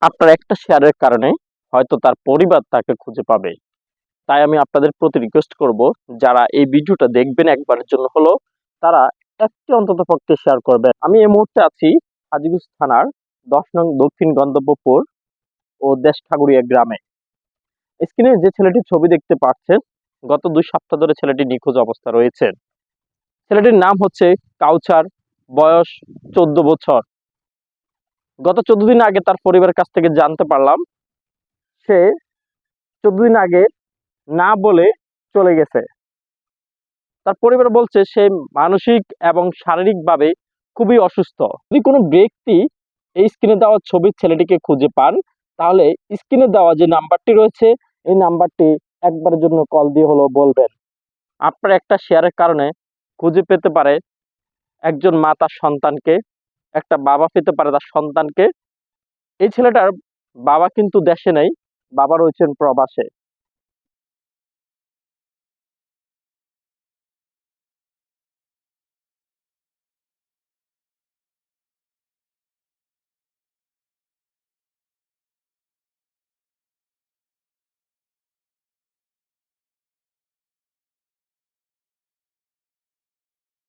আপনার একটা শেয়ারের কারণে হয়তো তার পরিবার তাকে খুঁজে পাবে। তাই আমি আপনাদের প্রতি রিকোয়েস্ট করব, যারা এই ভিডিওটা দেখবেন একবারের জন্য হলো, তারা একটি অন্তত পক্ষে শেয়ার করবেন। আমি এই মুহূর্তে আছি হাজীগঞ্জ থানার 10 নং দক্ষিণ গন্ধর্বপুর ও দেশঠাকুরিয়া গ্রামে। স্ক্রিনে যে ছেলেটির ছবি দেখতে পাচ্ছেন, গত 2 সপ্তাহ ধরে ছেলেটি নিখোঁজ অবস্থা রয়েছে। ছেলেটির নাম হচ্ছে কাউছার, বয়স 14 বছর। গত 14 দিন আগে তার পরিবারের কাছ থেকে জানতে পারলাম সে 14 দিন আগে না বলে চলে গেছে। তার পরিবার বলছে সে মানসিক এবং শারীরিকভাবে খুবই অসুস্থ। যদি কোনো ব্যক্তি এই স্ক্রিনে দেওয়া ছবির ছেলেটিকে খুঁজে পান, তাহলে স্ক্রিনে দেওয়া যে নাম্বারটি রয়েছে, এই নাম্বারটি একবারের জন্য কল দিয়ে হলো বলবেন। আপনার একটা শেয়ারের কারণে খুঁজে পেতে পারে একজন মা তার সন্তানকে, একটা বাবা পেতে পারে তার সন্তানকে। এই ছেলেটার বাবা কিন্তু দেশে নেই, বাবা রয়েছেন প্রবাসে।